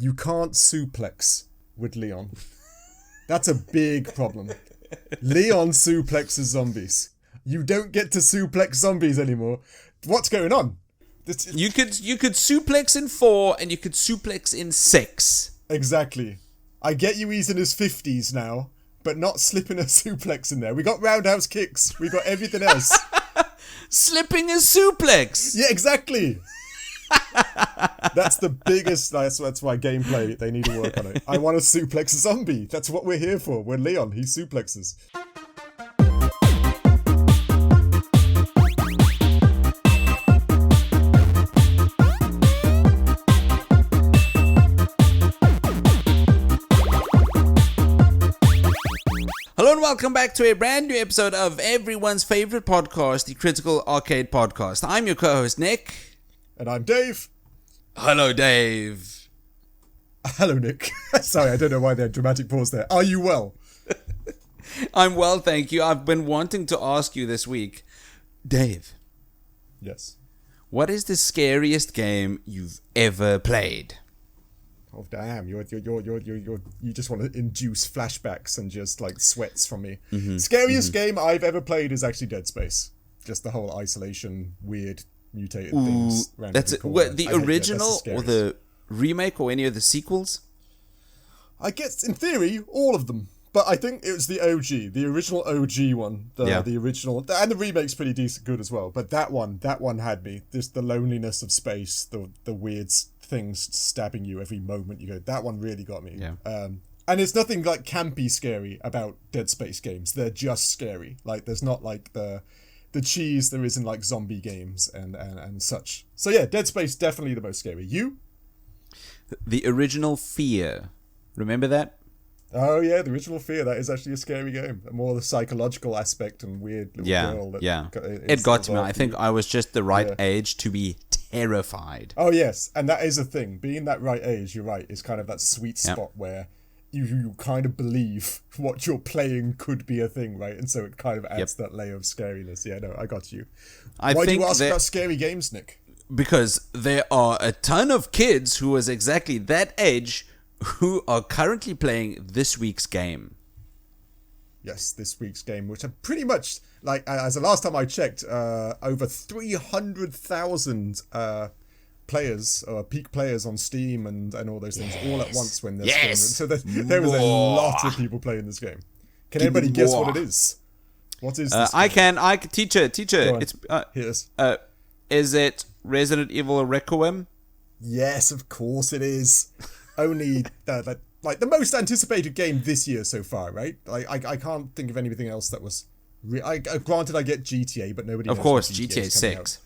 You can't suplex with Leon. That's a big problem. Leon suplexes zombies. You don't get to suplex zombies anymore. What's going on? You could suplex in 4 and you could suplex in 6. Exactly. I get you he's in his 50s now, but not slipping a suplex in there. We got roundhouse kicks. We got everything else. Slipping a suplex. Yeah, exactly. That's the biggest. That's why gameplay, they need to work on it. I want to suplex a zombie. That's what we're here for. We're Leon. He suplexes. Hello and welcome back to a brand new episode of everyone's favorite podcast, the Critical Arcade Podcast. I'm your co-host, Nick. And I'm Dave. Hello, Dave. Hello, Nick. Sorry, I don't know why there's dramatic pause there. Are you well? I'm well, thank you. I've been wanting to ask you this week, Dave. Yes. What is the scariest game you've ever played? Oh damn! You just want to induce flashbacks and just like sweats from me. Scariest game I've ever played is actually Dead Space. Just the whole isolation, weird, mutated things. That's it. What, the original or the remake or any of the sequels? I guess in theory all of them, but I think it was the OG, the original OG one. The original, and the remake's pretty decent, good as well. But that one had me. Just the loneliness of space, the weird things stabbing you every moment you go. That one really got me. Yeah. And it's nothing like campy scary about Dead Space games. They're just scary. Like there's not like the cheese there is in like zombie games and such. So yeah, Dead Space definitely the most scary. You? The original Fear. Remember that? Oh yeah, the original Fear. That is actually a scary game. More the psychological aspect and weird little girl. It got to me. I think I was just the right age to be terrified. Oh yes, and that is a thing. Being that right age, you're right, is kind of that sweet spot where you kind of believe what you're playing could be a thing, right? And so it kind of adds that layer of scariness. Yeah, no, I got you. Why do you ask about scary games, Nick? Because there are a ton of kids who was exactly that age who are currently playing this week's game. Yes, this week's game, which are pretty much, like, as the last time I checked, over 300,000 players, or peak players on Steam and all those things, all at once when they're so there was a lot of people playing this game. Can anybody guess what it is? What is this game? I can, teacher. It's, Here's. Is it Resident Evil Requiem? Yes, of course it is. Only like the most anticipated game this year so far, right? Like I can't think of anything else that was. Granted, I get GTA, but nobody. Of course, GTA 6.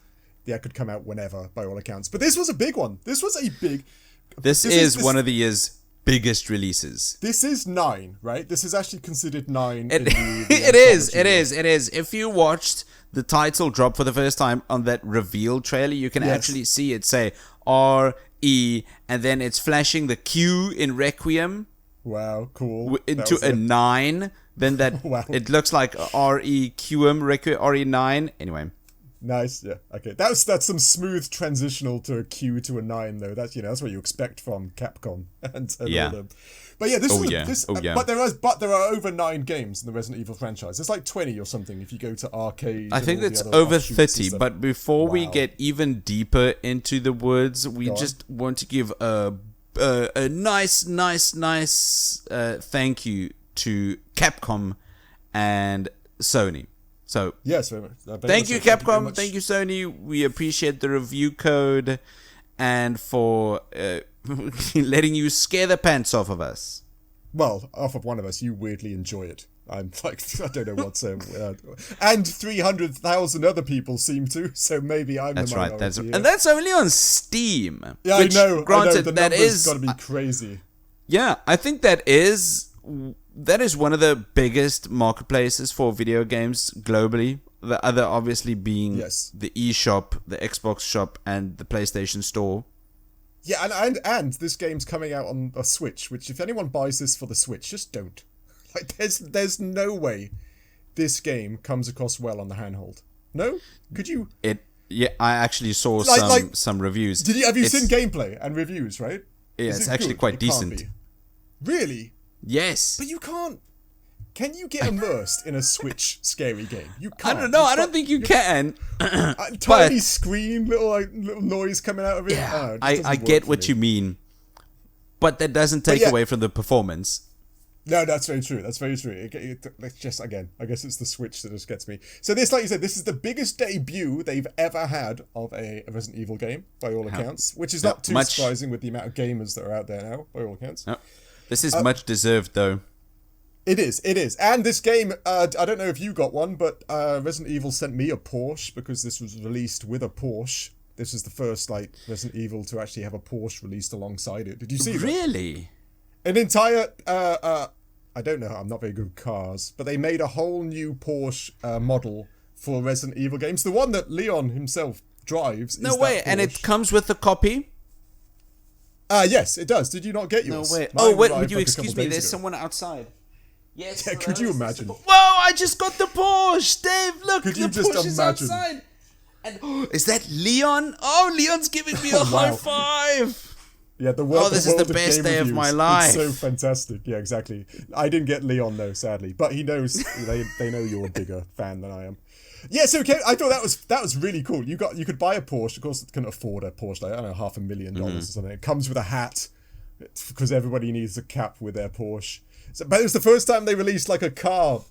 Yeah, could come out whenever, by all accounts. But this was a big one. This was a big. This is one of the year's biggest releases. This is 9, right? This is actually considered 9. It is. If you watched the title drop for the first time on that reveal trailer, you can actually see it say RE, and then it's flashing the Q in Requiem. Wow, cool. Into a 9. Then that it looks like REQM, Requiem, RE9. Anyway. Nice, yeah. Okay, that's some smooth transitional to a Q to a 9 though. That's that's what you expect from Capcom and all them. But yeah, but there are over 9 games in the Resident Evil franchise. It's like 20 or something if you go to arcade. I think it's over 30. But before we get even deeper into the woods, we just want to give a nice thank you to Capcom and Sony. So yes, thank you, Capcom. Thank you, Sony. We appreciate the review code and for letting you scare the pants off of us. Well, off of one of us, you weirdly enjoy it. I'm like, I don't know what's and 300,000 other people seem to. So maybe I'm that's the right. And that's only on Steam. Yeah, which, I know. Granted, the that is got to be crazy. Yeah, I think that is one of the biggest marketplaces for video games globally. The other obviously being the eShop, the Xbox shop, and the PlayStation Store. Yeah, and this game's coming out on a Switch, which if anyone buys this for the Switch, just don't. Like, there's no way this game comes across well on the handheld. No? Could you? Yeah, I actually saw some reviews. Have you seen gameplay and reviews, right? Yeah, Is it's it actually good? quite It can't decent. be. Really? Yes. But you can't. Can you get immersed in a Switch scary game? You I can't. don't know. I don't think you can. Tiny screen, little noise coming out of it. Yeah, It I doesn't get work what for you me. mean, but that doesn't take yeah. away from the performance. No, that's very true. That's very true. It's just, again, I guess it's the Switch that just gets me. So this, like you said, this is the biggest debut they've ever had of a Resident Evil game, by all accounts, which is not too surprising with the amount of gamers that are out there now, by all accounts. No. This is much deserved, though. It is. And this game, I don't know if you got one, but Resident Evil sent me a Porsche because this was released with a Porsche. This is the first, Resident Evil to actually have a Porsche released alongside it. Did you see that? Really? An entire, I don't know, I'm not very good with cars, but they made a whole new Porsche model for Resident Evil games. The one that Leon himself drives. No way, and it comes with a copy? Yes, it does. Did you not get yours? No way. Mine Wait, arrived would you like a excuse couple me? days There's ago. someone outside. Yes. Yeah, could you imagine? Whoa, I just got the Porsche, Dave. Look, Could the you just Porsche is imagine? outside. And is that Leon? Oh, Leon's giving me a high five. Yeah, the world. This is the best day of my life. It's so fantastic. Yeah, exactly. I didn't get Leon though, sadly, but he knows. they know you're a bigger fan than I am. Yeah, so okay, I thought that was really cool. You could buy a Porsche. Of course, you couldn't afford a Porsche. I don't know, $500,000 or something. It comes with a hat because everybody needs a cap with their Porsche. So, but it was the first time they released a car.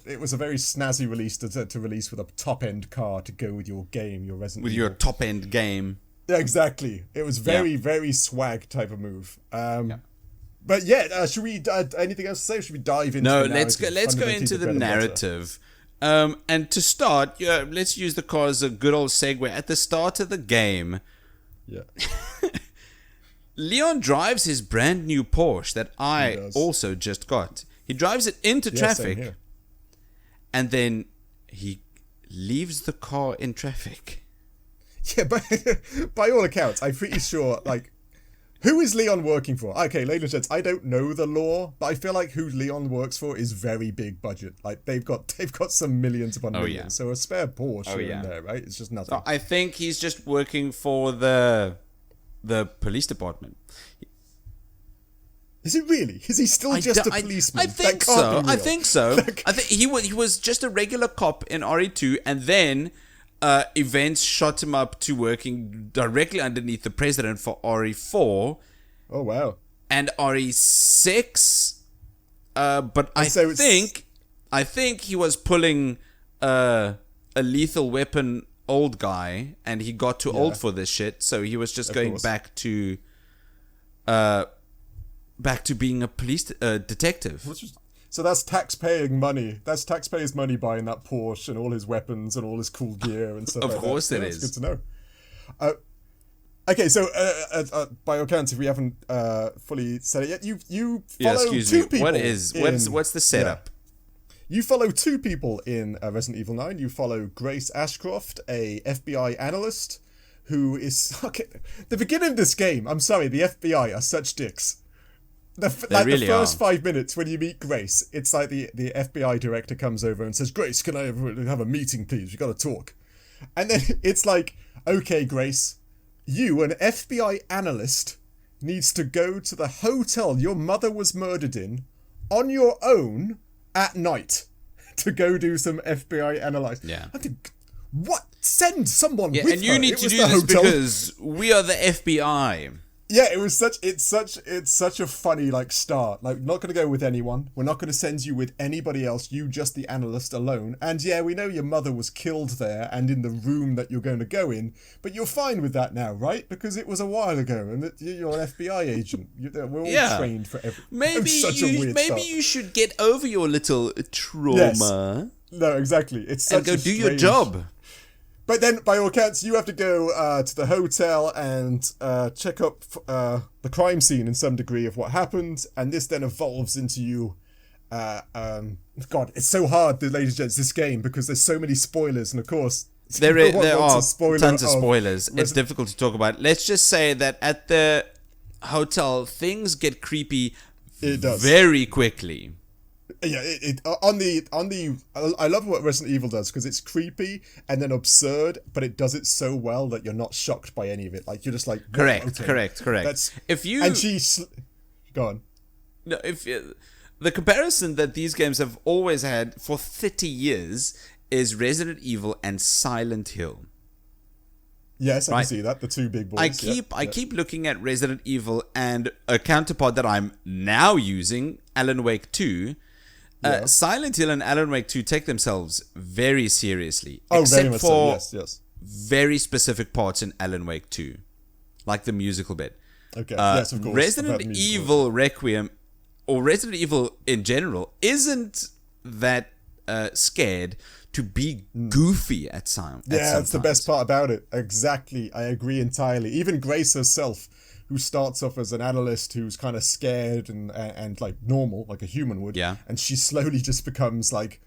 It was a very snazzy release to release with a top end car to go with your game, your Resident with Evil. your top end game. Yeah, exactly. It was very swag type of move. But yeah, should we? Anything else to say? Or should we dive into? No, the narrative? let's go into the narrative. And to start, let's use the car as a good old segue. At the start of the game, Leon drives his brand new Porsche that I also just got. He drives it into traffic, and then he leaves the car in traffic. Yeah, but by all accounts, I'm pretty sure, who is Leon working for? Okay, ladies and gents, I don't know the law, but I feel like who Leon works for is very big budget. They've got some millions upon millions. Yeah. So a spare Porsche in there, right? It's just nothing. So I think he's just working for the police department. Is it really? Is he still just a policeman? I think so. I think he was just a regular cop in RE2, and then events shot him up to working directly underneath the president for RE4. Oh wow! And RE6. But I think he was pulling a lethal weapon old guy, and he got too old for this shit, so he was just going back to being a police detective. So that's tax-paying money. That's taxpayers' money buying that Porsche and all his weapons and all his cool gear and stuff. Of course, it is. Good to know. Okay, so by all accounts, if we haven't fully said it yet, you follow two people. What's the setup? You follow two people in Resident Evil 9. You follow Grace Ashcroft, a FBI analyst, who is... Okay, the beginning of this game, I'm sorry, the FBI are such dicks. The first 5 minutes when you meet Grace, it's like the FBI director comes over and says, Grace, can I have a meeting, please? We got to talk. And then it's like, okay, Grace, you, an FBI analyst, needs to go to the hotel your mother was murdered in on your own at night to go do some FBI analyzing. Yeah. I think, what? Send someone with and you her. need to do this because we are the FBI. Yeah, it's such a funny start. Not going to go with anyone. We're not going to send you with anybody else. You just the analyst alone. And yeah, we know your mother was killed there and in the room that you're going to go in, but you're fine with that now, right? Because it was a while ago, and you're an FBI agent. We're all trained for everything. Maybe you should get over your little trauma. Yes. No, exactly. It's such and go do your job. But then, by all accounts, you have to go to the hotel and check up the crime scene in some degree of what happened, and this then evolves into you. God, it's so hard, ladies and gents, this game, because there's so many spoilers, and of course, there are tons of spoilers. It's difficult to talk about. Let's just say that at the hotel, things get creepy very quickly. Yeah, I love what Resident Evil does because it's creepy and then absurd, but it does it so well that you're not shocked by any of it. Like you're just like, correct. That's if you and go on. No, the comparison that these games have always had for 30 years is Resident Evil and Silent Hill. Yes, I can see that. The two big boys. I keep looking at Resident Evil and a counterpart that I'm now using, Alan Wake 2. Silent Hill and Alan Wake 2 take themselves very seriously. Except for very specific parts in Alan Wake 2. Like the musical bit. Okay, yes, of course. Resident Evil Requiem, or Resident Evil in general, isn't that scared to be goofy at some. Yeah, that's the best part about it. Exactly, I agree entirely. Even Grace herself, who starts off as an analyst who's kind of scared and like normal, like a human would, and she slowly just becomes like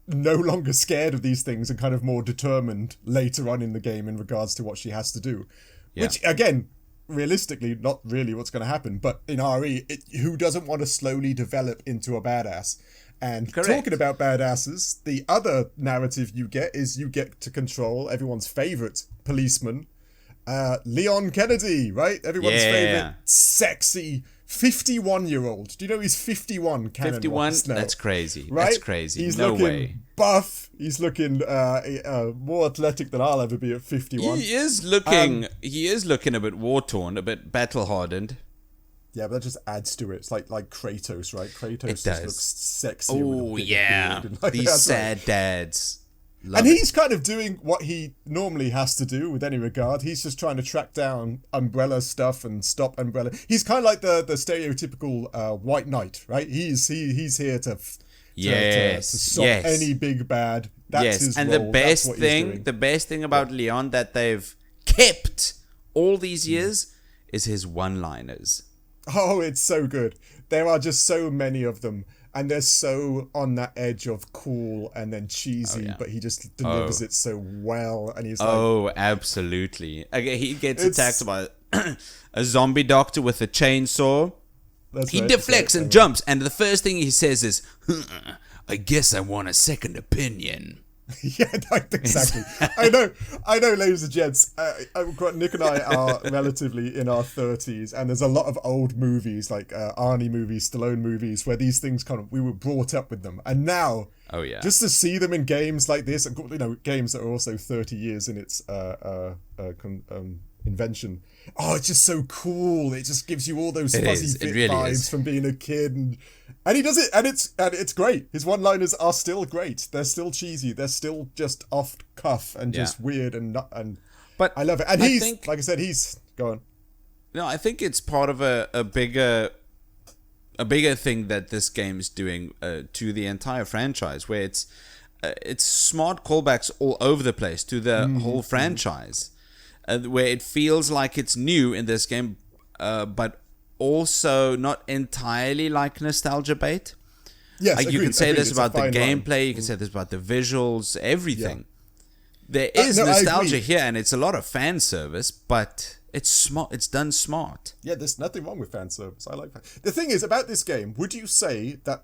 no longer scared of these things and kind of more determined later on in the game in regards to what she has to do. Which, again, realistically, not really what's going to happen, but in RE, who doesn't want to slowly develop into a badass? And talking about badasses, the other narrative you get is you get to control everyone's favorite policeman, Leon Kennedy, right? Everyone's favorite sexy 51-year-old. Do you know he's 51? 51? That's crazy. Right? That's crazy. He's no looking way. Buff. He's looking more athletic than I'll ever be at 51. He is looking a bit war-torn, a bit battle-hardened. Yeah, but that just adds to it. It's like Kratos, right? Kratos just looks sexy. Oh, yeah. These sad dads. And he's kind of doing what he normally has to do with any regard. He's just trying to track down Umbrella stuff and stop Umbrella. He's kind of like the stereotypical white knight, right? He's here to stop any big bad. That's his and role. the best thing about Leon that they've kept all these years is his one-liners. Oh, it's so good. There are just so many of them. And they're so on that edge of cool and then cheesy, but he just delivers it so well. And he's like, absolutely. Okay, he gets attacked by a zombie doctor with a chainsaw. He deflects and jumps, and the first thing he says is, I guess I want a second opinion. Yeah, exactly. I know, ladies and gents. Nick and I are relatively in our 30s, and there's a lot of old movies, like Arnie movies, Stallone movies, where these things we were brought up with them, and now, just to see them in games like this, games that are also 30 years in its invention. Oh, it's just so cool. It just gives you all those fuzzy vibes from being a kid, and he does it, and it's great. His one-liners are still great. They're still cheesy. They're still just off cuff and just weird but I love it. And like I said, he's go on. No, I think it's part of a bigger thing that this game is doing to the entire franchise, where it's smart callbacks all over the place to the whole franchise. Where it feels like it's new in this game, but also not entirely like nostalgia bait. Yes, you can say this about the gameplay, you can say this about the visuals, everything. There is nostalgia here, and it's a lot of fan service, but it's smart. It's done smart. Yeah, there's nothing wrong with fan service. I like that. The thing is about this game, would you say that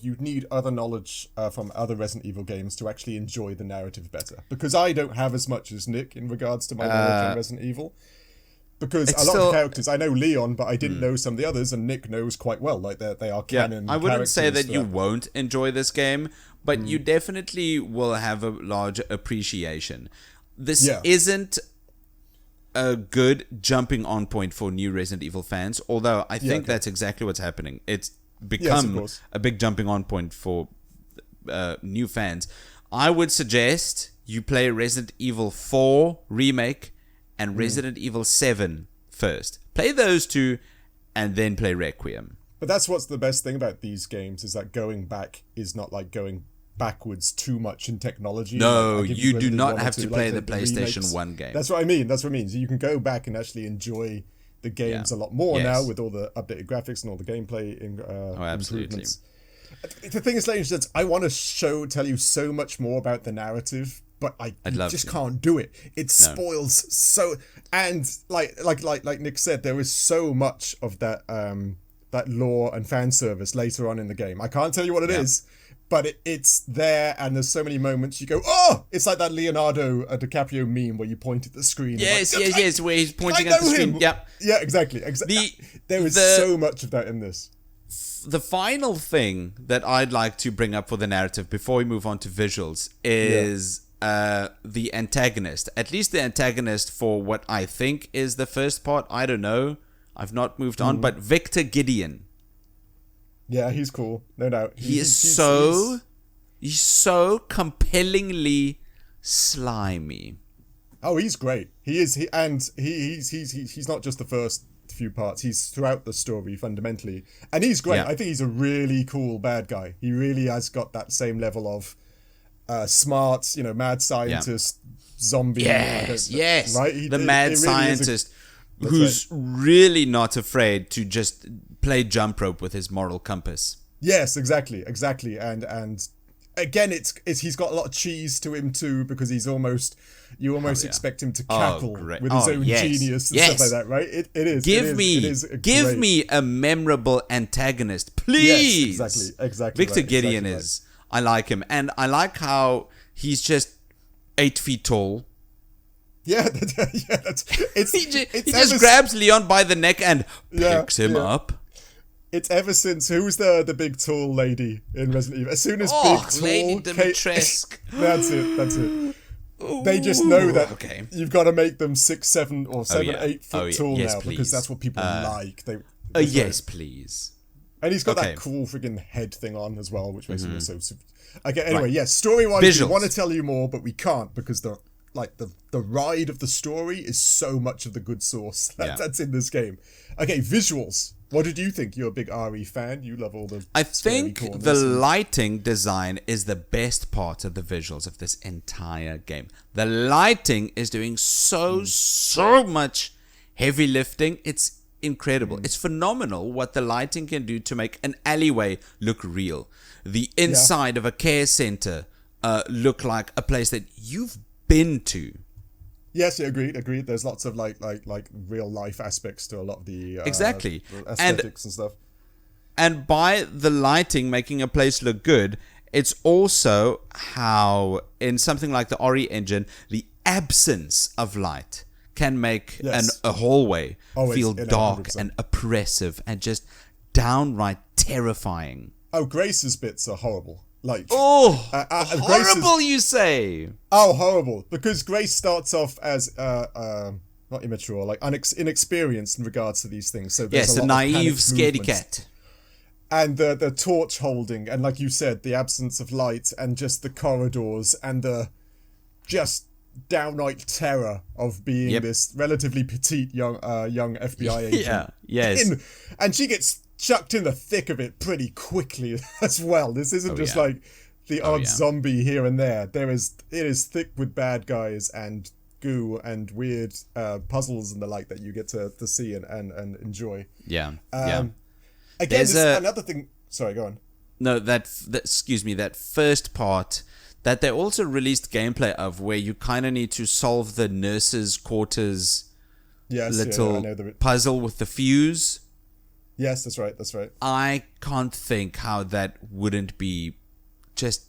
you need other knowledge from other Resident Evil games to actually enjoy the narrative better? Because I don't have as much as Nick in regards to my knowledge on Resident Evil. Because a lot of characters, I know Leon, but I didn't know some of the others, and Nick knows quite well. Like they are canon. I wouldn't say that you won't enjoy this game, but you definitely will have a large appreciation. This isn't a good jumping on point for new Resident Evil fans, although I think that's exactly what's happening. It's become a big jumping on point for new fans. I would suggest you play Resident Evil 4 Remake and Resident Evil 7 first. Play those two and then play Requiem. But that's what's the best thing about these games, is that going back is not like going backwards too much in technology. No, you do not have to play the PlayStation 1 game. That's what I mean. So you can go back and actually enjoy the games a lot more now with all the updated graphics and all the gameplay improvements. The thing is, ladies and gents, I want to tell you so much more about the narrative, but I just can't do it. It spoils so, and like Nick said, there is so much of that lore and fan service later on in the game. I can't tell you what it is, but it's there, and there's so many moments you go, oh! It's like that Leonardo DiCaprio meme where you point at the screen. Yes, where he's pointing at the screen. Yep. Yeah, exactly. There is so much of that in this. The final thing that I'd like to bring up for the narrative before we move on to visuals is the antagonist. At least the antagonist for what I think is the first part. I don't know. I've not moved on, but Victor Gideon. Yeah, he's cool. No doubt. He's so compellingly slimy. Oh, he's great. He is. He's not just the first few parts. He's throughout the story fundamentally, and he's great. I think he's a really cool bad guy. He really has got that same level of smart, mad scientist, zombie. Yes. Right. The mad scientist. Who's really not afraid to just play jump rope with his moral compass. Yes, exactly, and again, it's he's got a lot of cheese to him too, because you almost expect him to cackle with his own genius and stuff like that, right? It is. Give me a memorable antagonist, please. Yes, exactly. Victor Gideon is. I like him, and I like how he's just 8 feet tall. Yeah, he just grabs Leon by the neck and picks him up. It's ever since, who's the big tall lady in Resident Evil? As soon as big tall Lady Dimitrescu. That's it. They just know that you've got to make them 6, 7, or 7, 8 foot tall now, please. because that's what people like. Yes, please. And he's got that cool friggin' head thing on as well, which makes him so super. Okay, anyway, yes, story-wise, we want to tell you more, but we can't, because the ride of the story is so much of the good sauce that's in this game. Okay, visuals. What did you think? You're a big RE fan. You love all the I think the lighting design is the best part of the visuals of this entire game. The lighting is doing so much heavy lifting. It's incredible. It's phenomenal what the lighting can do to make an alleyway look real. The inside of a care center look like a place that you've been to. Yes, yeah, agreed. There's lots of like real life aspects to a lot of the exactly aesthetics and stuff. And by the lighting making a place look good, it's also how in something like the RE engine, the absence of light can make a hallway feel dark and oppressive and just downright terrifying. Oh, Grace's bits are horrible. Horrible, you say? Oh, horrible. Because Grace starts off as not immature, like inexperienced in regards to these things. So there's a naive, scaredy cat. And the torch holding, and like you said, the absence of light, and just the corridors, and the just downright terror of being this relatively petite young FBI agent. And she gets chucked in the thick of it pretty quickly as well. This isn't just like the odd zombie here and there. It is thick with bad guys and goo and weird puzzles and the like that you get to see and enjoy. Again, there's another thing. Sorry, go on. No, that first part that they also released gameplay of, where you kind of need to solve the nurse's quarters puzzle with the fuse. Yes, that's right. I can't think how that wouldn't be just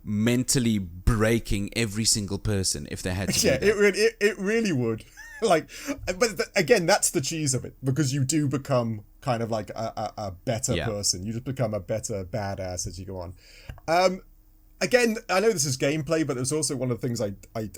mentally breaking every single person if they had to do that. It really would. But again, that's the cheese of it, because you do become kind of like a better person. You just become a better badass as you go on. Again, I know this is gameplay, but there's also one of the things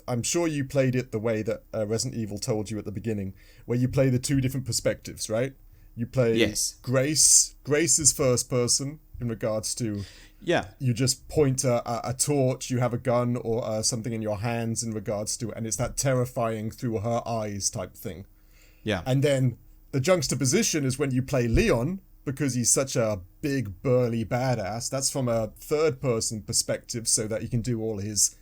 I'm sure you played it the way that Resident Evil told you at the beginning, where you play the two different perspectives, right? You play Grace. Grace is first person in regards to you just point a torch, you have a gun or something in your hands in regards to, and it's that terrifying through her eyes type thing. Yeah. And then the juxtaposition is when you play Leon, because he's such a big burly badass. That's from a third person perspective, so that he can do all his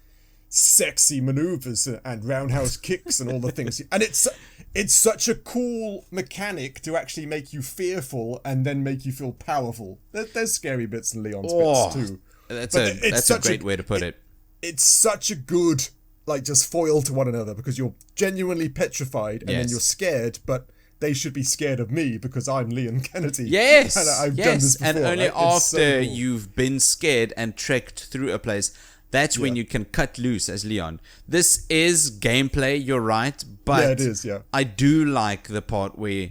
sexy maneuvers and roundhouse kicks and all the things. And it's such a cool mechanic to actually make you fearful and then make you feel powerful. There's scary bits in Leon's bits too. That's a great way to put it. It's such a good, just foil to one another, because you're genuinely petrified and then you're scared, but they should be scared of me because I'm Leon Kennedy. Yes, and I've yes. done this before, and only right? It's after so cool. you've been scared and trekked through a place, that's when you can cut loose as Leon. This is gameplay, you're right, but it is, I do like the part where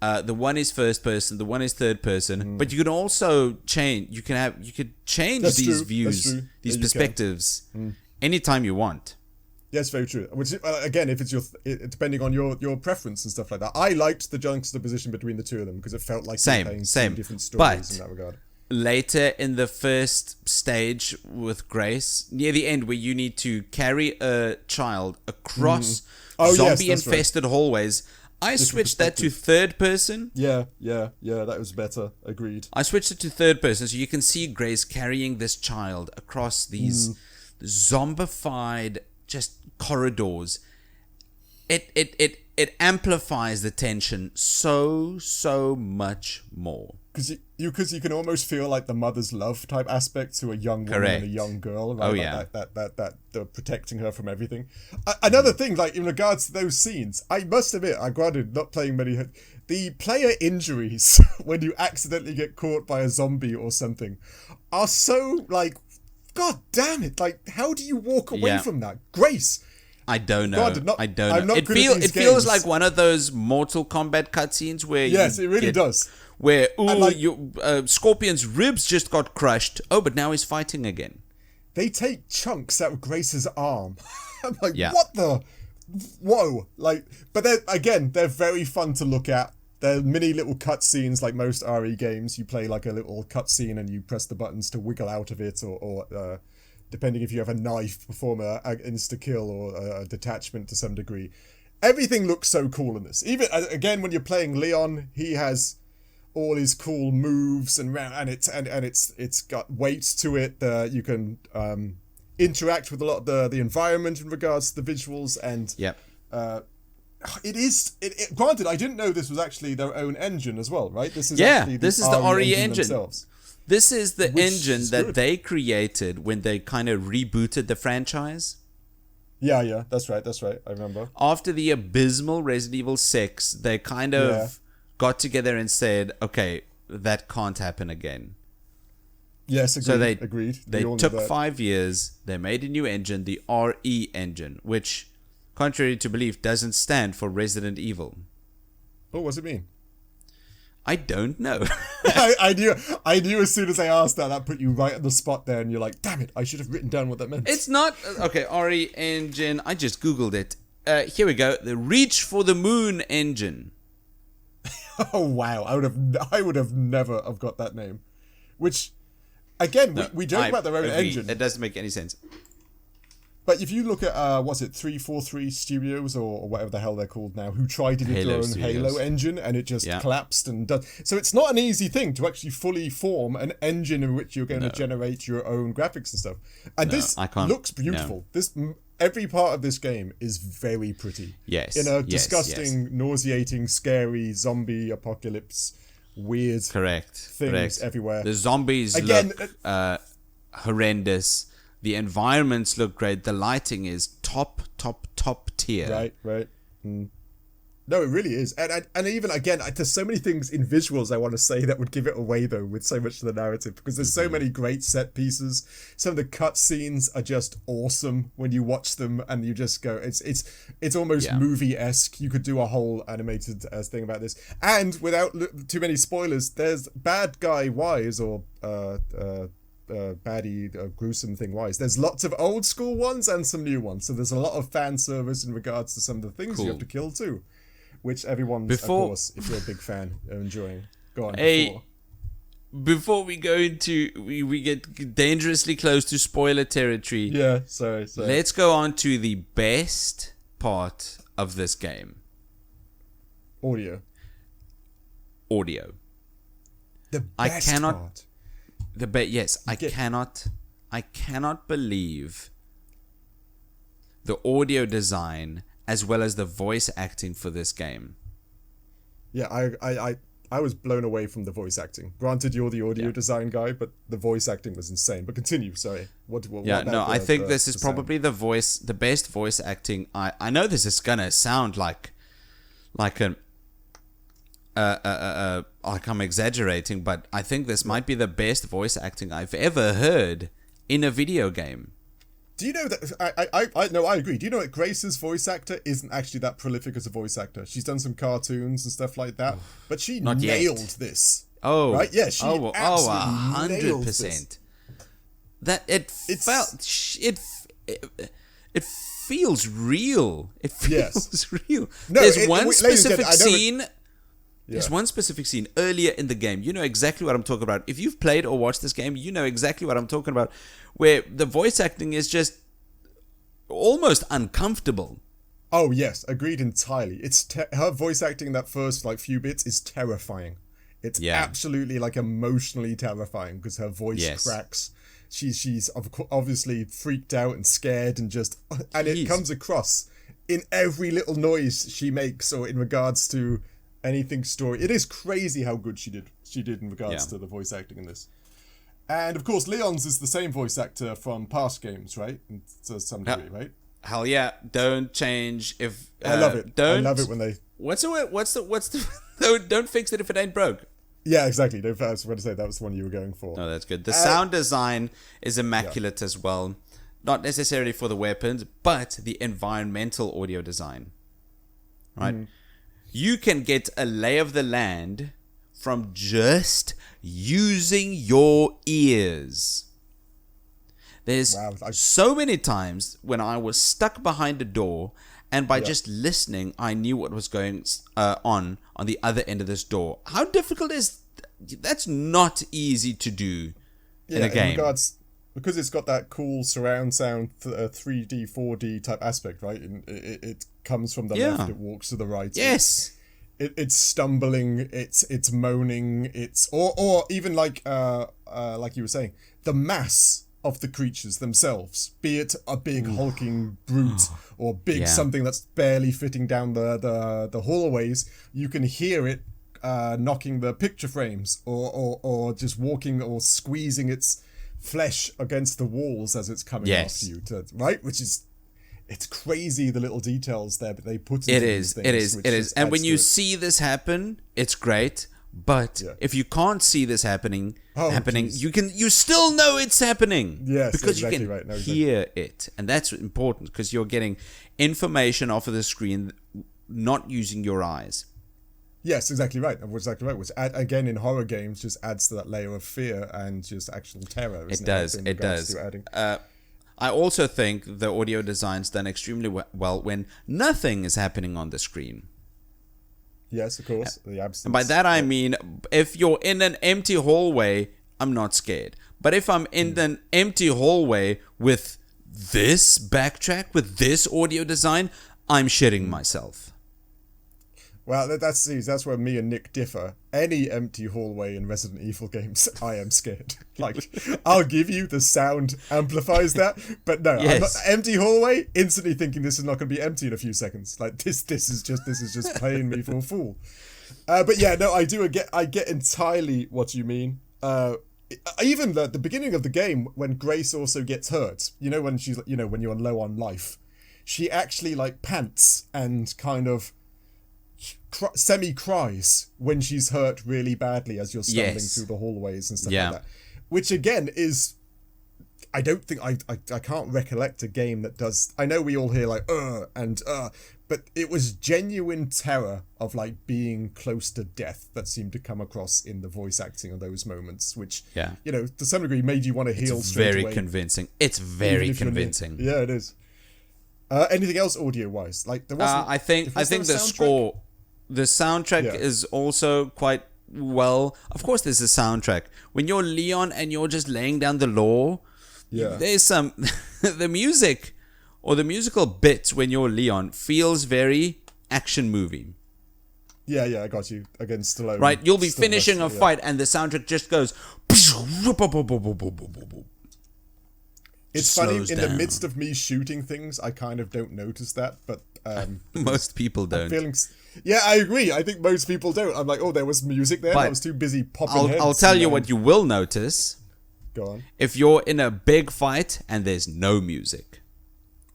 the one is first person, the one is third person, but you can also change. You could change That's these true. views, these perspectives, anytime you want. Yes, very true. Which again, if it's depending on your preference and stuff like that. I liked the juxtaposition between the two of them because it felt like you were playing two different stories in that regard. Later in the first stage with Grace, near the end where you need to carry a child across zombie-infested hallways, I switched that to third person. Yeah, that was better. Agreed. I switched it to third person so you can see Grace carrying this child across these zombified just corridors. It amplifies the tension so much more. Because you can almost feel like the mother's love type aspect to a young woman and a young girl, right? Oh, like yeah. that they're protecting her from everything. Another thing, like in regards to those scenes, I must admit, I granted not playing many, the player injuries when you accidentally get caught by a zombie or something are so like, god damn it! Like, how do you walk away from that, Grace? I don't know. I don't know. It feels feels like one of those Mortal Kombat cutscenes where it really does. Where Scorpion's ribs just got crushed. Oh, but now he's fighting again. They take chunks out of Grace's arm. I'm like, what the? Whoa! Like, but they're very fun to look at. They're mini little cutscenes like most RE games. You play like a little cutscene and you press the buttons to wiggle out of it, or depending if you have a knife, perform an insta-kill or a detachment to some degree. Everything looks so cool in this. Even, again, when you're playing Leon, he has all his cool moves and it's got weight to it. You can interact with a lot of the environment in regards to the visuals and granted, I didn't know this was actually their own engine as well, right? This is the RE engine. Themselves. This is the engine that they created when they kind of rebooted the franchise. Yeah, that's right. I remember. After the abysmal Resident Evil 6, they kind of got together and said, okay, that can't happen again. Yes, agreed. So agreed. They took 5 years, they made a new engine, the RE engine, which, contrary to belief, doesn't stand for Resident Evil. Oh, what does it mean? I don't know. I knew as soon as I asked that put you right on the spot there, and you're like, damn it, I should have written down what that meant. It's not... Okay, RE engine, I just Googled it. Here we go, the Reach for the Moon engine. Oh, wow, I would have never have got that name. Which, again, we joke about their own engine. It doesn't make any sense. But if you look at, 343 Studios or whatever the hell they're called now, who tried to do their own Halo engine and it just collapsed and does. So it's not an easy thing to actually fully form an engine in which you're going to generate your own graphics and stuff. And this looks beautiful. Every part of this game is very pretty. Yes. In a disgusting, nauseating, scary zombie apocalypse, weird things everywhere. The zombies look horrendous. The environments look great. The lighting is top tier. Right. No, it really is. And even, again, there's so many things in visuals I want to say that would give it away, though, with so much of the narrative, because there's so many great set pieces. Some of the cutscenes are just awesome when you watch them, and you just go, it's almost movie-esque. You could do a whole animated thing about this. And without too many spoilers, there's bad guy wise, or baddie, gruesome thing wise. There's lots of old school ones and some new ones. So there's a lot of fan service in regards to some of the things you have to kill too. Which everyone, of course, if you're a big fan, are enjoying. Go on. Before we go into... We get dangerously close to spoiler territory. Yeah, sorry. Let's go on to the best part of this game. Audio. The best part. I cannot believe the audio design as well as the voice acting for this game. Yeah, I was blown away from the voice acting. Granted, you're the audio design guy, but the voice acting was insane. But continue, sorry. I think this is probably the best voice acting. I know this is gonna sound like like I'm exaggerating, but I think this might be the best voice acting I've ever heard in a video game. Do you know that I agree. Do you know that Grace's voice actor isn't actually that prolific as a voice actor? She's done some cartoons and stuff like that, but she nailed this. Oh, right, yeah, she absolutely 100%. That it feels real. It feels real. No, there's one specific scene. There's one specific scene earlier in the game. You know exactly what I'm talking about. If you've played or watched this game, you know exactly what I'm talking about. Where the voice acting is just almost uncomfortable. Oh yes, agreed entirely. It's her voice acting in that first few bits is terrifying. It's absolutely emotionally terrifying because her voice cracks. She's obviously freaked out and scared and it comes across in every little noise she makes or in regards to anything story. It is crazy how good she did in regards to the voice acting in this. And of course, Leon's is the same voice actor from past games, right? To some degree, right? Hell yeah! Don't change if I love it. I love it when they. What's the don't fix it if it ain't broke. Yeah, exactly. I was going to say that was the one you were going for. No, that's good. The sound design is immaculate as well. Not necessarily for the weapons, but the environmental audio design. Right? You can get a lay of the land from just using your ears. There's so many times when I was stuck behind a door, and by just listening, I knew what was going on the other end of this door. How difficult is that's not easy to do in a game. Because it's got that cool surround sound, 3D, 4D type aspect, right? And it comes from the left, it walks to the right. Yes. It's stumbling, it's moaning, or even like you were saying, the mass of the creatures themselves, be it a big hulking brute or big something that's barely fitting down the hallways, you can hear it knocking the picture frames or just walking or squeezing its flesh against the walls as it's coming after you, right? Which is, it's crazy the little details there, but they put into these things. It is. And when you see this happen, it's great. But if you can't see this happening, you still know it's happening. Yes, because exactly you can right. No, hear it, and that's important because you're getting information off of the screen, not using your eyes. Yes, exactly right. Exactly right. Which again in horror games just adds to that layer of fear and just actual terror. It does. I also think the audio design's done extremely well when nothing is happening on the screen. Yes, of course. The absence. And by that I mean, if you're in an empty hallway, I'm not scared. But if I'm in an empty hallway with this backtrack, with this audio design, I'm shitting myself. Well, that's where me and Nick differ. Any empty hallway in Resident Evil games, I am scared. I'll give you the sound amplifies that, but no, I'm not, empty hallway. Instantly thinking this is not going to be empty in a few seconds. This is just playing me for a fool. But yeah, no, I get entirely what you mean. Even the beginning of the game when Grace also gets hurt. When she's when you're low on life, she actually pants and kind of semi-cries when she's hurt really badly as you're stumbling through the hallways and stuff like that. Which again is, I don't think, I can't recollect a game that does, I know we all hear but it was genuine terror of being close to death that seemed to come across in the voice acting of those moments, which, to some degree made you want to heal straight away. Very convincing. It's very convincing. Yeah, it is. Anything else audio-wise? There wasn't, I think the score... The soundtrack is also quite well. Of course, there's a soundtrack. When you're Leon and you're just laying down the law, there's some the music or the musical bits when you're Leon feels very action movie. Yeah, I got you. Against Stallone. Right, you'll be finishing a fight and the soundtrack just goes. It's funny in the midst of me shooting things, I kind of don't notice that, but most people don't. Yeah, I agree. I think most people don't. I'm like, oh, there was music there. I was too busy popping heads. I'll tell you what you will notice. Go on. If you're in a big fight and there's no music.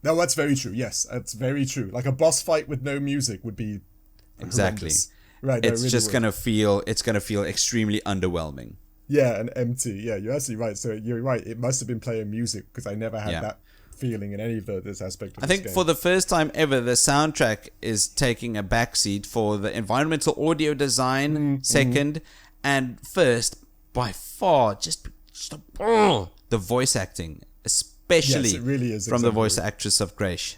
No, that's very true. Yes, that's very true. A boss fight with no music would be exactly. Horrendous. Right, it's really just gonna feel extremely underwhelming. Yeah, and empty. Yeah, you're absolutely right. So you're right. It must have been playing music because I never had that feeling in any of this aspect of I think for the first time ever, the soundtrack is taking a backseat for the environmental audio design second, and first by far just the voice acting, especially it really is from the voice actress of Grace.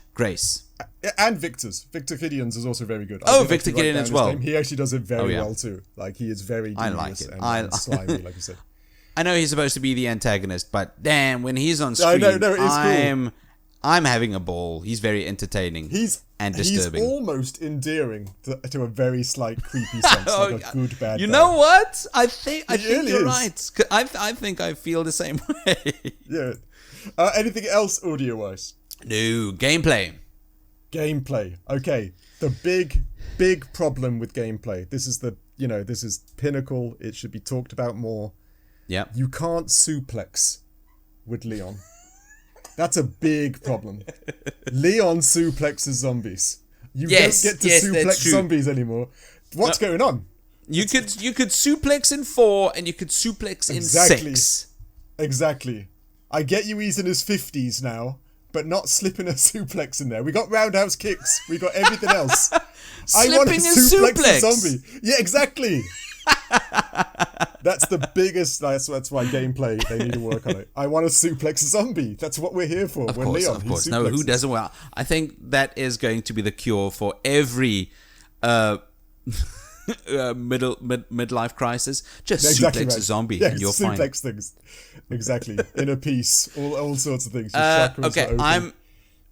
And Victor's. Victor Gideon's is also very good. Victor Gideon as well. He actually does it very well too. Like, he is very genius. I like it. And slimy, like you said. I know he's supposed to be the antagonist, but damn, when he's on screen, cool. I'm having a ball. He's very entertaining and disturbing. He's almost endearing to a very slight creepy sense, like a good bad. You know what? I think really you're right. I think I feel the same way. Yeah. Anything else audio-wise? No. Gameplay. Okay. The big problem with gameplay. This is pinnacle. It should be talked about more. Yeah. You can't suplex with Leon. That's a big problem. Leon suplexes zombies. You don't get to suplex zombies anymore. What's going on? You could suplex in 4 and you could suplex in 6. Exactly. I get you, he's in his 50s now, but not slipping a suplex in there. We got roundhouse kicks. We got everything else. I want to suplex a zombie. Yeah, exactly. That's the biggest. That's why gameplay, they need to work on it. I want to suplex a zombie. That's what we're here for. Of course. No, who doesn't? Well, I think that is going to be the cure for every midlife crisis. Just suplex a zombie and you're fine. Suplex things. Exactly. Inner peace. All sorts of things. Okay, I'm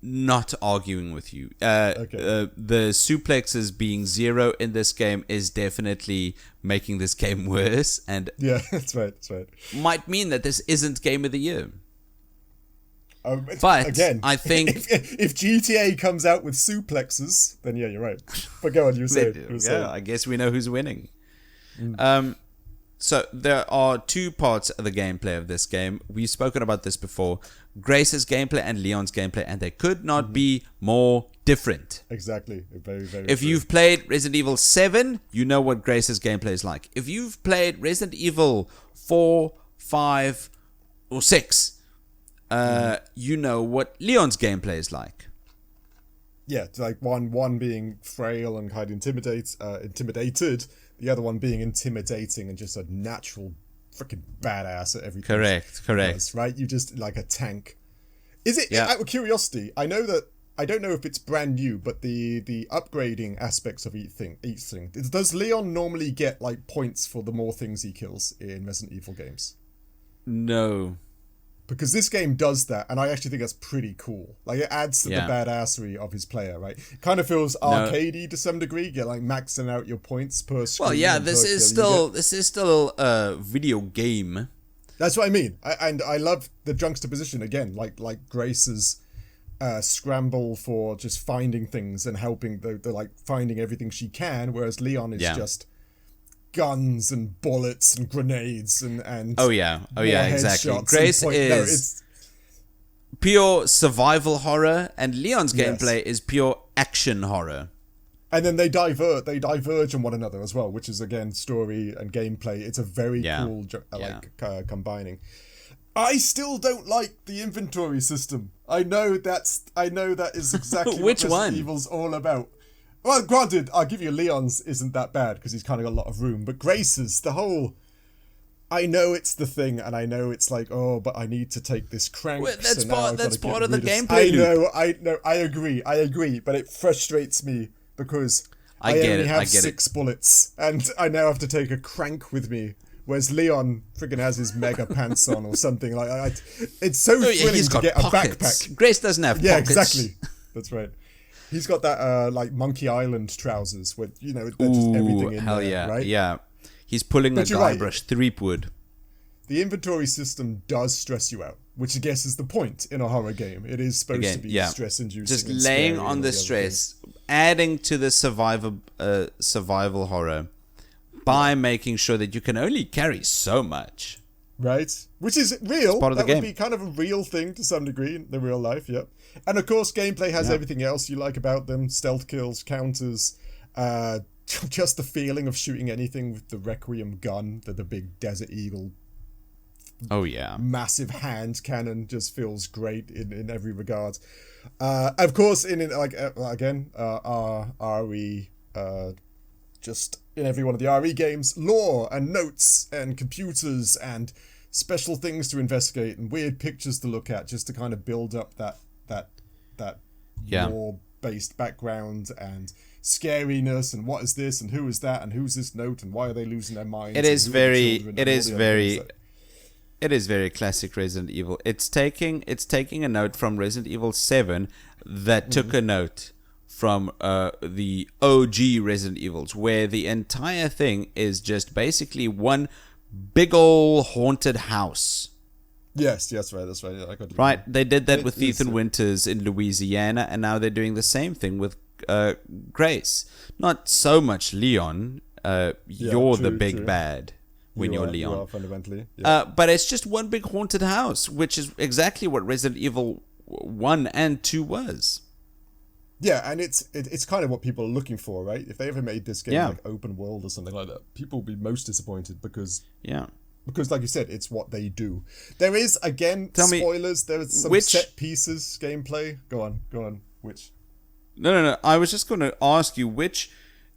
not arguing with you. The suplexes being 0 in this game is definitely making this game worse, and that's right. Might mean that this isn't Game of the Year. But again, I think if GTA comes out with suplexes, then yeah, you're right. But go on, you say. I guess we know who's winning. So there are 2 parts of the gameplay of this game. We've spoken about this before. Grace's gameplay and Leon's gameplay, and they could not be more different. Exactly. Very, very If you've played Resident Evil 7, you know what Grace's gameplay is like. If you've played Resident Evil 4, 5, or 6, you know what Leon's gameplay is like. Yeah, it's like one being frail and kind of intimidated, the other one being intimidating and just a natural freaking badass at everything. Correct. Does, right? You just like a tank. Is it? Out of curiosity, I don't know if it's brand new, but the upgrading aspects of each thing. Does Leon normally get like points for the more things he kills in Resident Evil games? No. Because this game does that, and I actually think that's pretty cool. Like, it adds to the badassery of his player, right? It kind of feels arcadey to some degree. You're like maxing out your points per screen. Well, yeah, this is still a video game. That's what I mean. And I love the juxtaposition again, like Grace's scramble for just finding things and helping the like finding everything she can, whereas Leon is just guns and bullets and grenades and exactly. Grace is pure survival horror, and Leon's gameplay is pure action horror. And then they diverge on one another as well, which is again story and gameplay. It's a very cool combining. I still don't like the inventory system. I know that is exactly Which what Resident one? Evil's all about. Well, granted, I'll give you Leon's isn't that bad because he's kind of got a lot of room. But Grace's, I know it's the thing, and I know it's like, but I need to take this crank. Well, that's part of the gameplay loop. I know, I agree, but it frustrates me because I only have 6 bullets, and I now have to take a crank with me. Whereas Leon friggin' has his mega pants on or something like. It's so thrilling to get pockets. A backpack. Grace doesn't have pockets. Yeah, exactly. That's right. He's got that like Monkey Island trousers with just everything in there, right? Yeah. He's pulling a Guybrush Threepwood. The inventory system does stress you out, which I guess is the point in a horror game. It is supposed to be stress-inducing. Just laying on the stress, adding to the survival horror by making sure that you can only carry so much. Right? Which is real. Part of the game. Would be kind of a real thing to some degree in the real life, yep. And of course, gameplay has everything else you like about them. Stealth kills, counters, just the feeling of shooting anything with the Requiem gun, the big Desert Eagle. Oh yeah, massive hand cannon just feels great in every regard. Of course, our RE, just in every one of the RE games, lore and notes and computers and special things to investigate and weird pictures to look at, just to kind of build up that lore-based background and scariness, and what is this and who is that and who's this note and why are they losing their minds. It is very classic Resident Evil. It's taking a note from Resident Evil 7 that took a note from the OG Resident Evils, where the entire thing is just basically one big ol' haunted house. Yes, right, that's right. Yeah, right, they did that with Ethan Winters in Louisiana, and now they're doing the same thing with Grace. Not so much Leon. You're the big bad when you're Leon. You are fundamentally. Yeah. But it's just one big haunted house, which is exactly what Resident Evil 1 and 2 was. Yeah, and it's kind of what people are looking for, right? If they ever made this game like open world or something like that, people will be most disappointed because like you said, it's what they do. There is, again, spoilers, there is some set pieces gameplay. Go on. Which? No. I was just going to ask you, which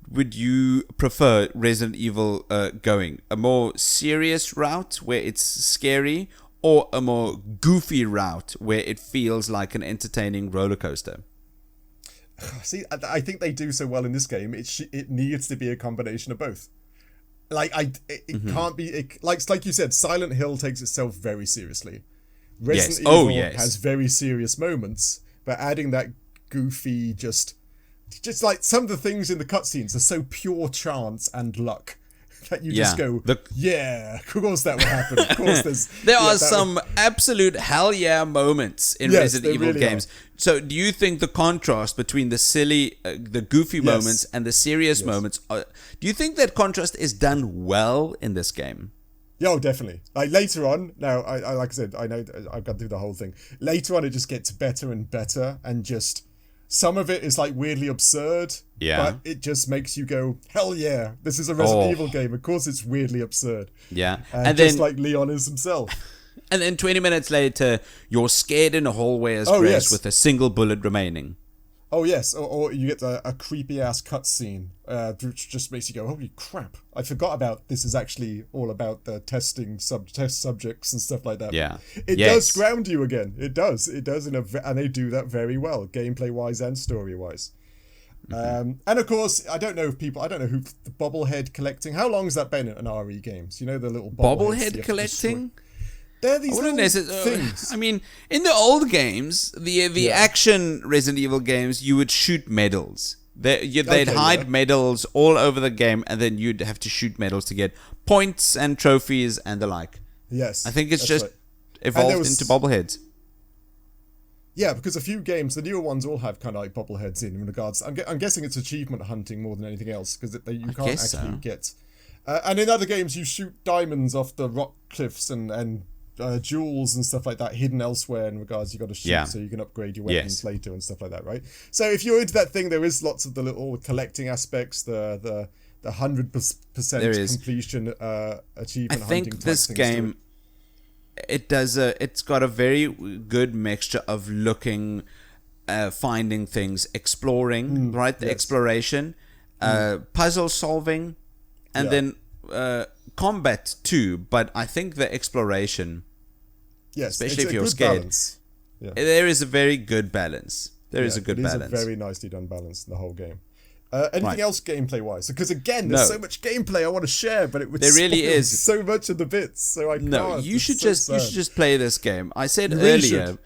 would you prefer Resident Evil going? A more serious route where it's scary, or a more goofy route where it feels like an entertaining roller coaster? See, I think they do so well in this game. It needs to be a combination of both. Like it can't be like you said. Silent Hill takes itself very seriously. Resident Evil has very serious moments, but adding that goofy, just like some of the things in the cutscenes are so pure chance and luck that you just go, of course that will happen. Of course there are some absolute hell yeah moments in Resident Evil games. So do you think the contrast between the silly, the goofy moments and the serious moments, do you think that contrast is done well in this game? Yeah, oh, definitely. Like later on, now, I like I said, I know I've gone through the whole thing. Later on, it just gets better and better, and just some of it is like weirdly absurd, but it just makes you go, hell yeah, this is a Resident Evil game. Of course it's weirdly absurd. Yeah. And just like Leon is himself. And then 20 minutes later, you're scared in a hallway as Grace with a single bullet remaining. Oh, yes. Or you get a creepy-ass cutscene, which just makes you go, holy crap. I forgot about this is actually all about the test subjects and stuff like that. Yeah. It does ground you again. It does. And they do that very well, gameplay-wise and story-wise. And of course, I don't know who the bobblehead collecting. How long has that been in RE games? You know, the little bobblehead collecting? They're these things. I mean, in the old games, the action Resident Evil games, you would shoot medals. They'd hide medals all over the game, and then you'd have to shoot medals to get points and trophies and the like. Yes. I think it's just evolved into bobbleheads. Yeah, because a few games, the newer ones all have kind of like bobbleheads in regards. I'm guessing it's achievement hunting more than anything else, because you can't actually get. And in other games, you shoot diamonds off the rock cliffs and jewels and stuff like that hidden elsewhere in regards you got to shoot so you can upgrade your weapons later and stuff like that, right? So if you're into that thing, there is lots of the little collecting aspects, the 100% completion achievement. I think this game it's got a very good mixture of looking, finding things, exploring, right? The exploration, puzzle solving, and then combat too. But I think the exploration, especially if you're scared, there is a very good balance. There is a good balance. It is a very nicely done balance in the whole game. Anything else gameplay wise? Because again, there's so much gameplay I want to share, but it would so much of the bits. So I can't. No, you should just play this game. I said earlier,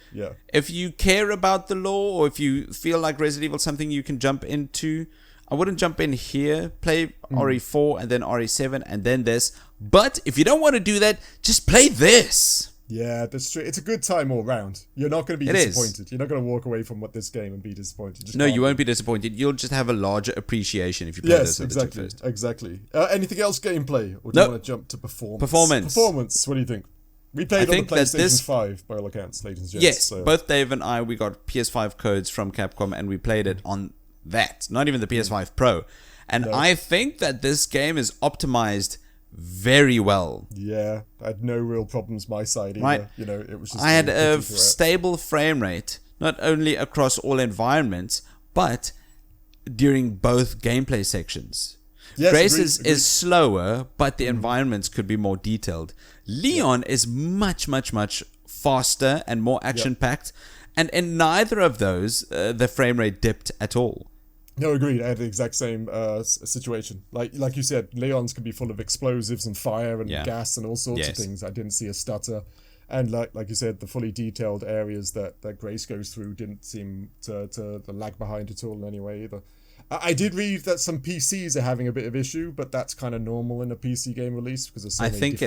if you care about the lore, or if you feel like Resident Evil is something you can jump into, I wouldn't jump in here. Play RE4 and then RE7 and then this. But if you don't want to do that, just play this. Yeah, that's true. It's a good time all round. You're not going to be disappointed. You're not going to walk away from this game and be disappointed. You won't be disappointed. You'll just have a larger appreciation if you play this. Yes, exactly. Anything else gameplay? Or do you want to jump to performance? Performance, what do you think? We played on the PlayStation 5, by all accounts, ladies and gents. Yes, both Dave and I, we got PS5 codes from Capcom and we played it on that. Not even the PS5 Pro. And I think that this game is optimized very well. Yeah, I had no real problems my side either. Right. It was just I had a stable frame rate, not only across all environments, but during both gameplay sections. Yes, Grace agreed. is slower, but the environments could be more detailed. Leon is much, much, much faster and more action-packed. And in neither of those, the frame rate dipped at all. No, agreed. I had the exact same situation. Like you said, Leon's could be full of explosives and fire and gas and all sorts of things. I didn't see a stutter. And like you said, the fully detailed areas that Grace goes through didn't seem to lag behind at all in any way either. I did read that some PCs are having a bit of issue, but that's kind of normal in a PC game release because there's so many different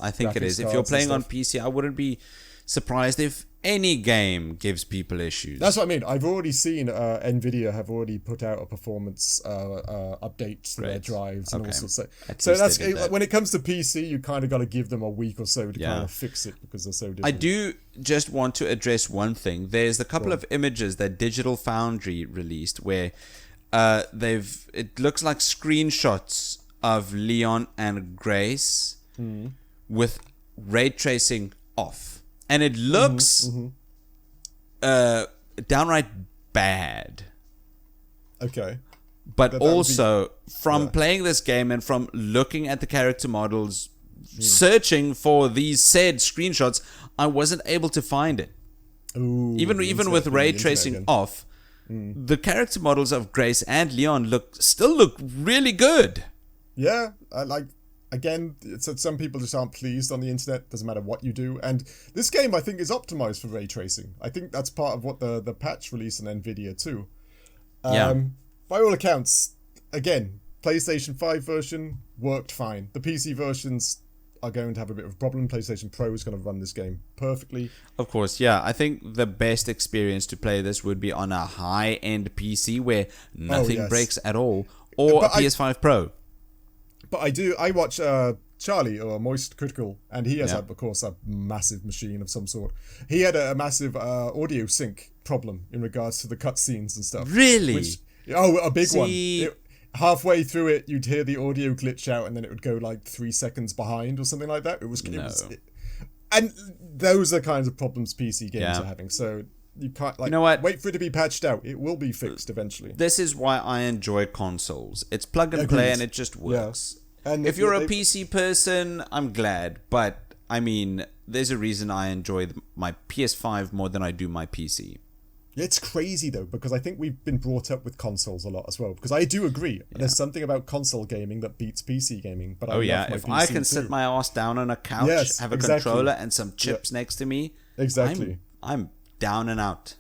I think it is. If you're playing on PC, I wouldn't be surprised if any game gives people issues. That's what I mean. I've already seen Nvidia have already put out a performance update to their drives and all sorts of. So that's when it comes to PC, you kind of got to give them a week or so to kind of fix it because they're so different. I do just want to address one thing. There's a couple of images that Digital Foundry released where it looks like screenshots of Leon and Grace with ray tracing off. And it looks downright bad. Okay. But also, from playing this game and from looking at the character models, searching for these said screenshots, I wasn't able to find it. Ooh, even with ray tracing off, the character models of Grace and Leon still look really good. Yeah, again, some people just aren't pleased on the internet. Doesn't matter what you do. And this game, I think, is optimized for ray tracing. I think that's part of what the patch released on Nvidia too. By all accounts, again, PlayStation 5 version worked fine. The PC versions are going to have a bit of a problem. PlayStation Pro is going to run this game perfectly. Of course, yeah. I think the best experience to play this would be on a high-end PC where nothing breaks at all, or a PS5 Pro. But I watch Charlie, or Moist Critical, and he has, of course, a massive machine of some sort. He had a massive audio sync problem in regards to the cutscenes and stuff. Really? A big one. Halfway through it, you'd hear the audio glitch out, and then it would go like 3 seconds behind or something like that. And those are kinds of problems PC games are having. So you can't wait for it to be patched out. It will be fixed eventually. This is why I enjoy consoles. It's plug and play, and it just works. Yeah. And if you're a PC person, I'm glad. But I mean, there's a reason I enjoy my PS5 more than I do my PC. It's crazy though, because I think we've been brought up with consoles a lot as well. Because I do agree, there's something about console gaming that beats PC gaming. But if I can sit my ass down on a couch, have a controller and some chips next to me, I'm down and out.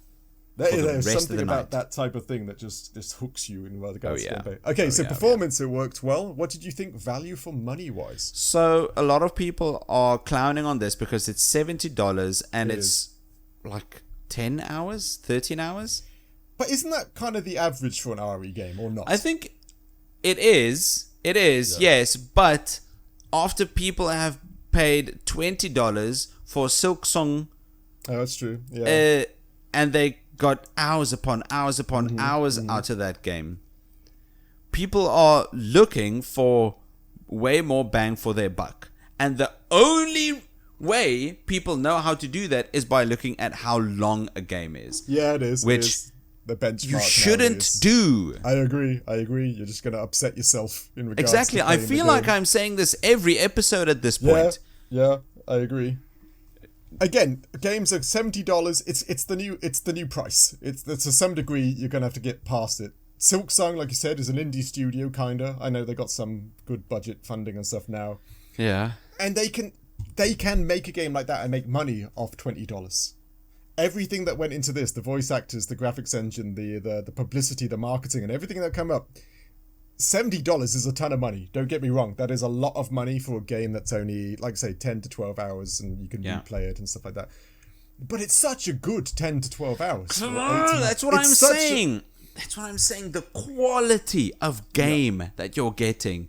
There's something about that type of thing that just hooks you in regards to gameplay. Okay, so performance, it worked well. What did you think value for money wise? So a lot of people are clowning on this because it's $70 and it's like 10 hours, 13 hours. But isn't that kind of the average for an RE game, or not? I think it is. It is, yes. But after people have paid $20 for Silksong... Oh, that's true. Yeah. And they got hours upon hours upon hours out of that game. People are looking for way more bang for their buck. And the only way people know how to do that is by looking at how long a game is. Yeah, it is. Which it is the benchmark you shouldn't do. I agree. You're just going to upset yourself in regards to I feel like I'm saying this every episode at this point. Yeah, I agree. Again, games are $70. It's the new price. It's to some degree you're gonna have to get past it. Silksong, like you said, is an indie studio kinda. I know they got some good budget funding and stuff now. Yeah. And they can make a game like that and make money off $20. Everything that went into this, the voice actors, the graphics engine, the publicity, the marketing, and everything that come up. $70 is a ton of money. Don't get me wrong. That is a lot of money for a game that's only, like I say, 10 to 12 hours and you can replay it and stuff like that. But it's such a good 10 to 12 hours. That's what I'm saying. That's what I'm saying. The quality of game that you're getting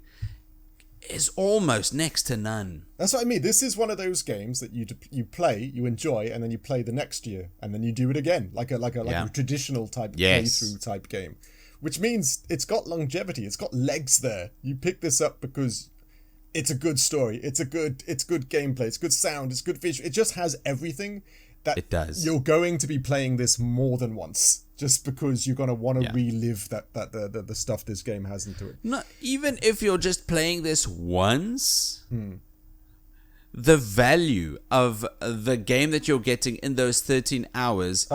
is almost next to none. That's what I mean. This is one of those games that you play, you enjoy, and then you play the next year, and then you do it again, like a traditional type playthrough type game. which means it's got longevity. It's got legs there. You pick this up because it's a good story. It's good gameplay. It's good sound. It's good visual. It just has everything that it does. You're going to be playing this more than once, just because you're going to want to relive the stuff this game has into it. Not even if you're just playing this once. The value of the game that you're getting in those 13 hours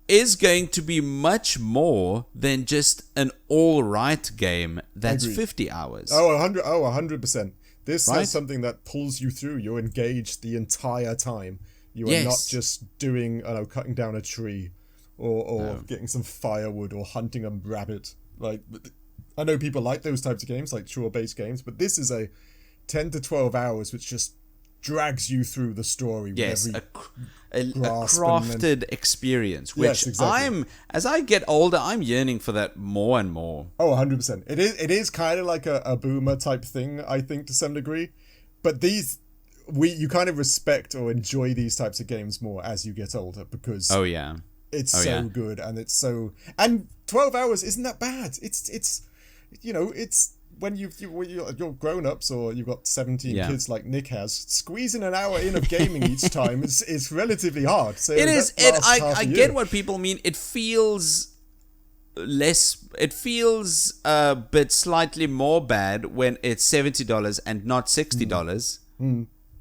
is going to be much more than just an all-right game that's 50 hours. 100%. This is something that pulls you through. You're engaged the entire time. You are not just doing, cutting down a tree or getting some firewood or hunting a rabbit. Like, I know people like those types of games, like chore-based games, but this is a 10 to 12 hours which just drags you through the story. Yes, with a crafted experience, which as I get older, I'm yearning for that more and more. 100%. It is kind of like a boomer type thing, I think, to some degree, but you kind of respect or enjoy these types of games more as you get older, because it's so good, and 12 hours isn't that bad. It's when you're grown-ups or you've got 17 kids like Nick has, squeezing an hour in of gaming each time is relatively hard. So it is. I get what people mean. It feels less. It feels a bit slightly more bad when it's $70 and not $60.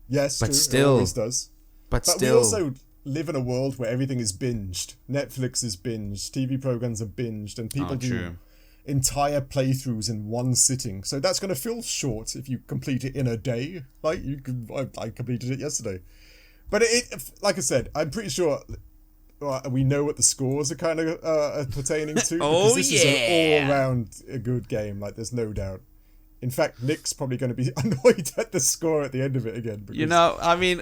Yes, but true. Still, it always does. But we also live in a world where everything is binged. Netflix is binged. TV programs are binged, and people do entire playthroughs in one sitting. So that's going to feel short if you complete it in a day. Like I completed it yesterday. But like I said, I'm pretty sure we know what the scores are kind of pertaining to. Because this is an all-round a good game. Like, there's no doubt. In fact, Nick's probably going to be annoyed at the score at the end of it again. I mean,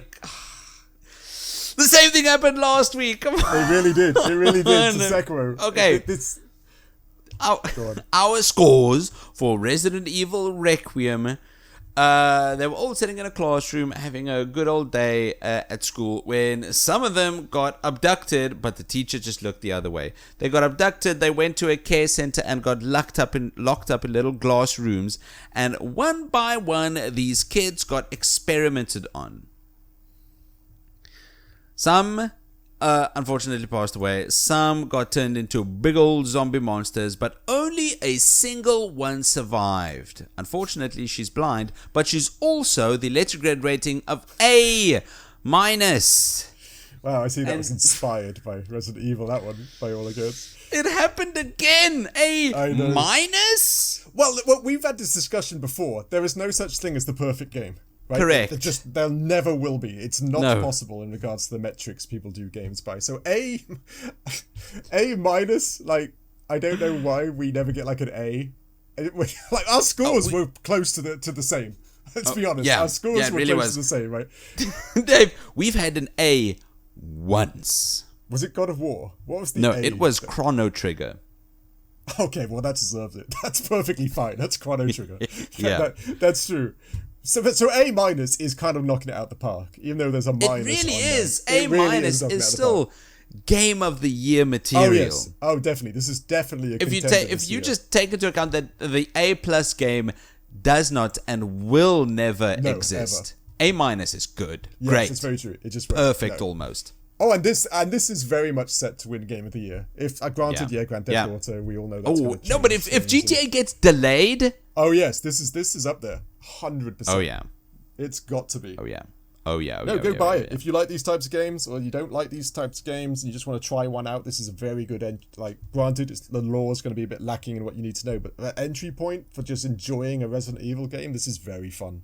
the same thing happened last week. Come on. It really did. It really did to Sekiro. Okay. Our scores for Resident Evil Requiem. They were all sitting in a classroom having a good old day at school when some of them got abducted, but the teacher just looked the other way. They got abducted, they went to a care center and got locked up in little glass rooms, and one by one these kids got experimented on. Some unfortunately passed away. Some got turned into big old zombie monsters, but only a single one survived. Unfortunately, she's blind, but she's also the letter-grade rating of A-. Wow, I see that was inspired by Resident Evil, that one, by all accounts. It happened again! A-. Well, we've had this discussion before. There is no such thing as the perfect game. Right? Correct. There never will be. It's not possible in regards to the metrics people do games by. So A-, like, I don't know why we never get like an A. Like, our scores were close to the same. Let's be honest. Our scores were really close to the same, right? Dave, we've had an A once. Was it God of War? What was the No, A? it was Chrono Trigger. Okay, well, that deserves it. That's perfectly fine. That's Chrono Trigger. Yeah. That's true. So A- is kind of knocking it out the park, even though there's a minus. It really is. A- is still Game of the Year material. Oh yes. Oh, definitely. This is definitely a contender. If you just take into account that the A+ game does not and will never exist. Ever. A- is good. Yes, great. It's very true. It just perfect almost. Oh, and this is very much set to win Game of the Year. If granted, Grand Theft Auto, we all know that's going to change. No, but if GTA gets delayed, oh yes, this is up there, 100%. Oh yeah, it's got to be. Oh yeah. Go buy it if you like these types of games, or you don't like these types of games and you just want to try one out. This is a very good granted, the lore is going to be a bit lacking in what you need to know, but that entry point for just enjoying a Resident Evil game, this is very fun.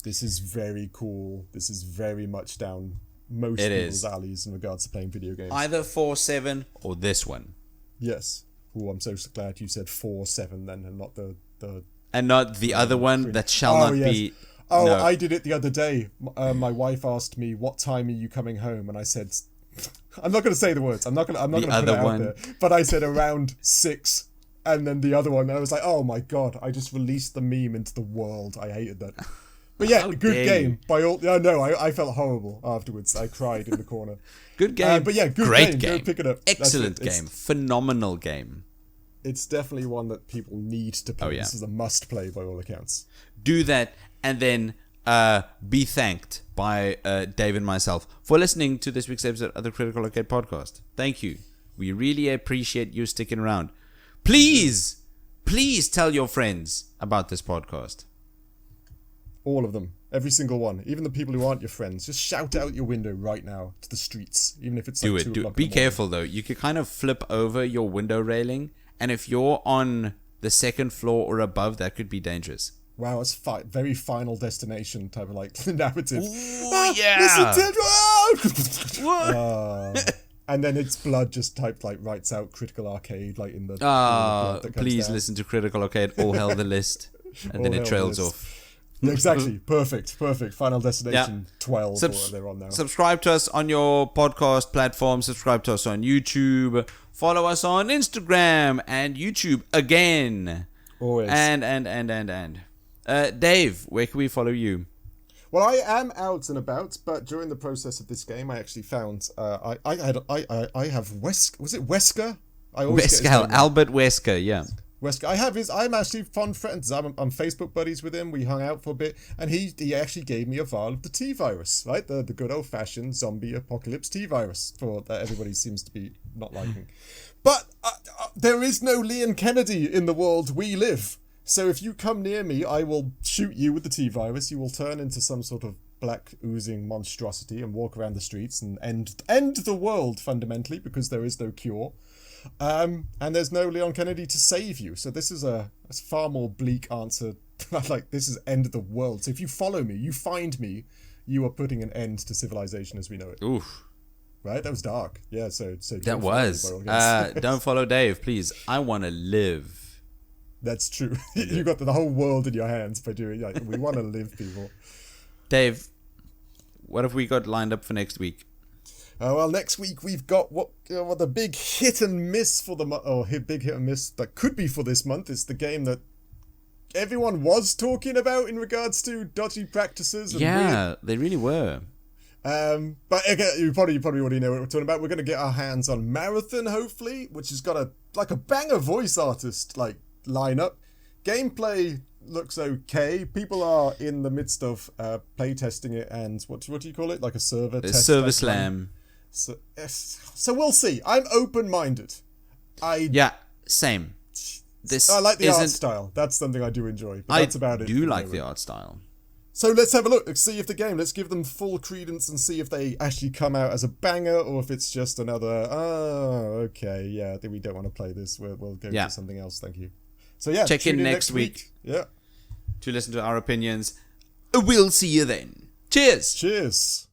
This is very cool. This is very much down most people's alleys in regards to playing video games. Either 4-7 or this one. Yes. Oh, I'm so glad you said 4-7 then, and not the and not the other one that shall not be. Oh, no. I did it the other day. My wife asked me, "What time are you coming home?" And I said, "I'm not going to say the words. I'm not going to put it out there." But I said around 6, and then the other one. And I was like, "Oh my god! I just released the meme into the world. I hated that." But yeah, good game. By all, I felt horrible afterwards. I cried in the corner. Good game. But yeah, great game. Go pick it up. Excellent game. Phenomenal game. It's definitely one that people need to play. Oh, yeah. This is a must play by all accounts. Do that, and then be thanked by Dave and myself for listening to this week's episode of the Critical Arcade Podcast. Thank you. We really appreciate you sticking around. Please tell your friends about this podcast. All of them. Every single one. Even the people who aren't your friends. Just shout out your window right now to the streets. Even if it's like 2 o'clock. Be careful, though. You could kind of flip over your window railing, and if you're on the second floor or above, that could be dangerous. Wow, that's very Final Destination type of like narrative. Ooh, yeah. And then its blood just typed like writes out Critical Arcade like in the. Please listen to Critical Arcade. All hell the list, and then it trails off. Yeah, exactly. Perfect. Final Destination 12 or whatever they're on now. Subscribe to us on your podcast platform. Subscribe to us on YouTube. Follow us on Instagram and YouTube again. Always. And. Dave, where can we follow you? Well, I am out and about, but during the process of this game, I actually found I have was it Wesker? Wesker, Albert Wesker, yeah. Wesker. I'm actually fond friends. I'm Facebook buddies with him. We hung out for a bit, and he actually gave me a vial of the T-virus, right? The good old fashioned zombie apocalypse T-virus that everybody seems to be not liking. But there is no Leon Kennedy in the world we live. So if you come near me, I will shoot you with the T-virus. You will turn into some sort of black oozing monstrosity and walk around the streets and end the world fundamentally because there is no cure. And there's no Leon Kennedy to save you. So this is a far more bleak answer. Like, this is end of the world. So if you follow me, you find me, you are putting an end to civilization as we know it. Oof. Right? That was dark. Yeah, so that was. Don't follow Dave, please. I want to live. That's true. You got the whole world in your hands by doing like we want to live, people. Dave, what have we got lined up for next week? Well, next week we've got what the big hit and miss for the month. Big hit and miss that could be for this month. It's the game that everyone was talking about in regards to dodgy practices. And weird. They really were. But again, you probably already know what we're talking about. We're going to get our hands on Marathon, hopefully, which has got a banger voice artist lineup. Gameplay looks okay. People are in the midst of playtesting it, and what do you call it? Like a server test. Server slam. So we'll see. I'm open-minded. Same. I like the art style. That's something I do enjoy. But that's about it. I do like the art style. So let's have a look. Let's see if the game. Let's give them full credence and see if they actually come out as a banger or if it's just another. Oh, okay, yeah. We don't want to play this. We'll go to something else. Thank you. So yeah, check in next week. Yeah. To listen to our opinions. We'll see you then. Cheers. Cheers.